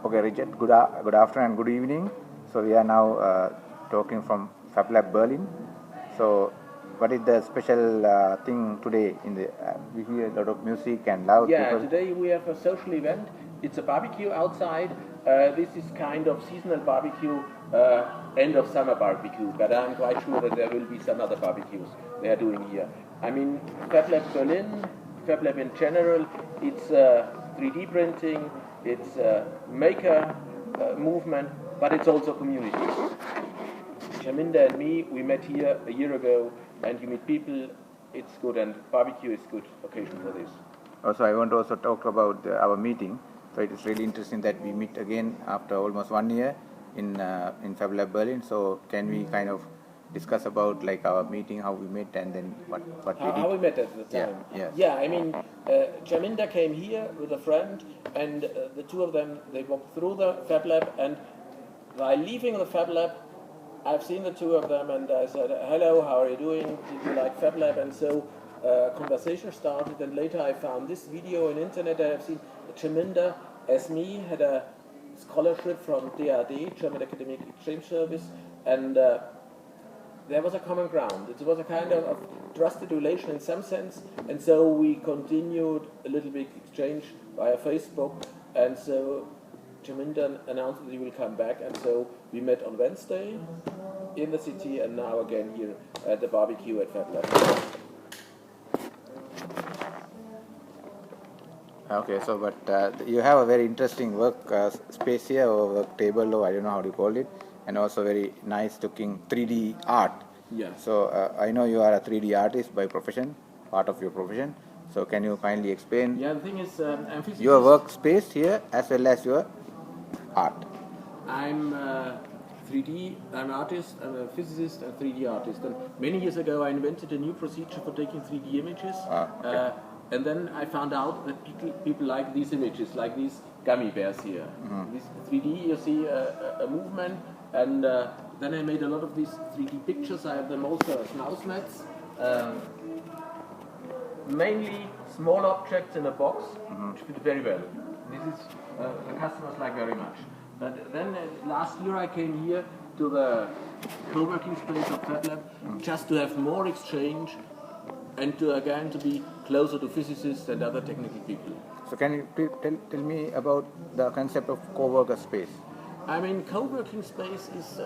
Okay, Richard, good afternoon and good evening. So we are now talking from FabLab Berlin. So what is the special thing today? We hear a lot of music and loud people. Today we have a social event. It's a barbecue outside. This is kind of seasonal barbecue, end of summer barbecue, but I'm quite sure that there will be some other barbecues they are doing here. I mean, FabLab Berlin, FabLab in general, it's 3D printing, it's maker movement, but it's also community. Chaminda and me, we met here a year ago, and you meet people, it's good, and barbecue is good occasion for this. Also, I want to also talk about our meeting. So it is really interesting that we meet again after almost 1 year in FabLab Berlin. So can we kind of discuss about like our meeting, how we met, and then what we did? How we met at the time. Yeah. I mean, Chaminda came here with a friend, and the two of them, they walked through the FabLab, and while leaving the FabLab, I've seen the two of them, and I said, hello, how are you doing? Did you like FabLab? And so conversation started, and later I found this video on internet. I have seen Chaminda, as me, had a scholarship from DAD, German Academic Exchange Service, and there was a common ground. It was a kind of trusted relation in some sense, and so we continued a little bit exchange via Facebook, and so Chaminda announced that he will come back, and so we met on Wednesday in the city, and now again here at the barbecue at FabLab. Okay, so but you have a very interesting work space here, or work table, or I don't know how to call it, and also very nice looking 3D art. Yeah. So I know you are a 3D artist by profession, part of your profession. So can you kindly explain? Yeah, the thing is, I'm physicist. Your workspace here as well as your art. I'm 3D, I'm an artist, I'm a physicist and 3D artist. And many years ago I invented a new procedure for taking 3D images. Okay. And then I found out that people like these images, like these gummy bears here. Mm-hmm. This 3D, you see a movement, and then I made a lot of these 3D pictures. I have them also as mouse mats. Mainly small objects in a box, which fit very well. This is the customers like very much. But then last year I came here to the co-working space of FabLab just to have more exchange and to be closer to physicists and other technical people. So can you tell me about the concept of co-worker space? I mean, co-working space is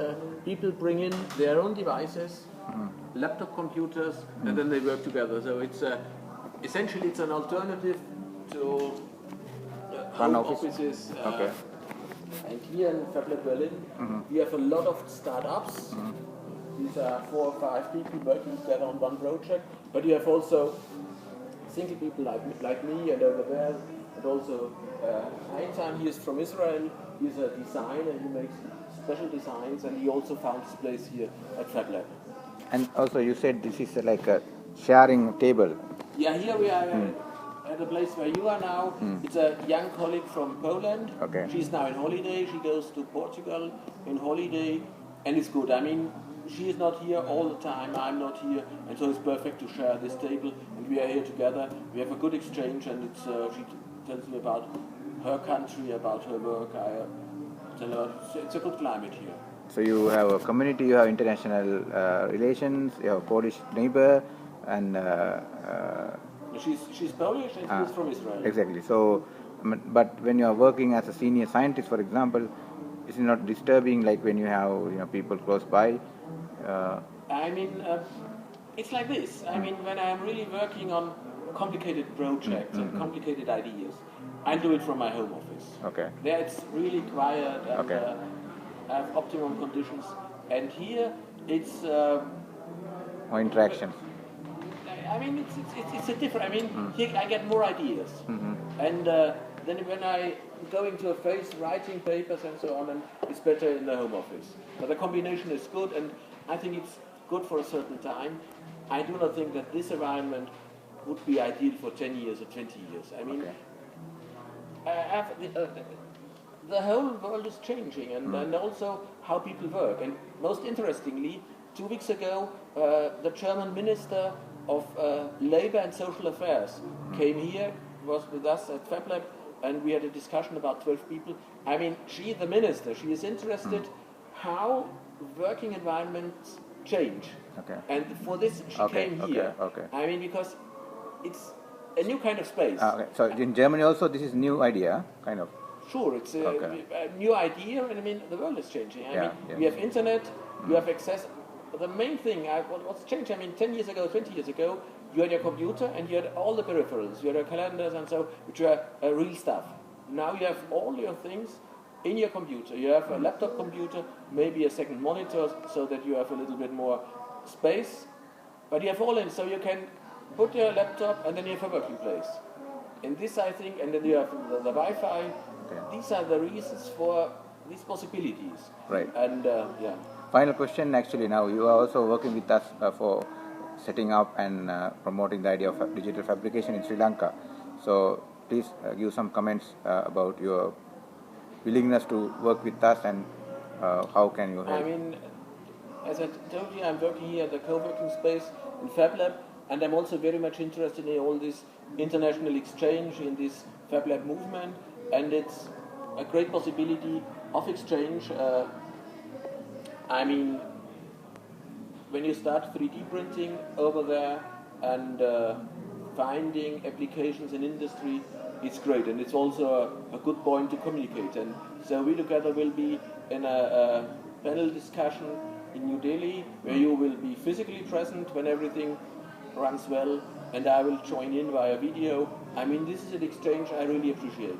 people bring in their own devices, laptop computers, and then they work together. So it's essentially it's an alternative to home offices. Okay. And here in FabLab Berlin, we have a lot of startups. These are 4 or 5 people working together on one project. But you have also single people like me and over there, and also Einstein, he is from Israel. He's a designer. He makes special designs, and he also found his place here at FabLab. And also, you said this is like a sharing table. Yeah, here we are at the place where you are now. It's a young colleague from Poland. Okay. She's now in holiday. She goes to Portugal in holiday, and it's good. I mean, she is not here all the time. I'm not here, and so it's perfect to share this table. And we are here together. We have a good exchange, and it's she tells me about her country, about her work. I tell her it's a good climate here. So you have a community, you have international relations, you have a Polish neighbor, and she's Polish and she's from Israel. Exactly. So, but when you are working as a senior scientist, for example, is it not disturbing, like when you have people close by? I mean, it's like this. I mean, when I'm really working on complicated projects and complicated ideas, I do it from my home office. Okay. There it's really quiet and I have optimum conditions. And here it's More interaction. I mean, it's a different. I mean, here I get more ideas, and then when I go into a phase writing papers and so on, and it's better in the home office. But the combination is good, and I think it's good for a certain time. I do not think that this environment would be ideal for 10 years or 20 years. I mean, the whole world is changing, and also how people work. And most interestingly, 2 weeks ago, the German Minister of Labor and Social Affairs came here, was with us at FabLab, and we had a discussion about 12 people. I mean, she is the minister. She is interested how working environments change. Okay. And for this, she came here. Okay. I mean, because it's a new kind of space. Okay. So in Germany also, this is new idea, kind of. Sure, it's a new idea, and I mean, the world is changing. I mean, yeah. we have internet, you have access. The main thing, what's changed, I mean, 10 years ago, 20 years ago, you had your computer and you had all the peripherals, you had your calendars and so, which were real stuff. Now you have all your things in your computer. You have a laptop computer, maybe a second monitor, so that you have a little bit more space. But you have all in, so you can put your laptop and then you have a working place. And this, I think, and then you have the Wi-Fi. Okay. These are the reasons for these possibilities. Right. And yeah. Final question, actually, now you are also working with us for setting up and promoting the idea of digital fabrication in Sri Lanka. So please give some comments about your willingness to work with us and how can you help? I mean, as I told you, I'm working here at the co-working space in FabLab, and I'm also very much interested in all this international exchange, in this FabLab movement, and it's a great possibility of exchange. I mean, when you start 3D printing over there and finding applications in industry, it's great, and it's also a good point to communicate. And so we together will be in a panel discussion in New Delhi, where you will be physically present when everything runs well, and I will join in via video. I mean, this is an exchange I really appreciate.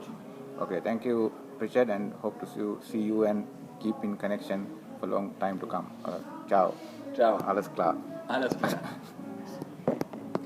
Okay, thank you, Richard, and hope to see you and keep in connection for a long time to come. Ciao. Ciao. Alles klar. Alles klar.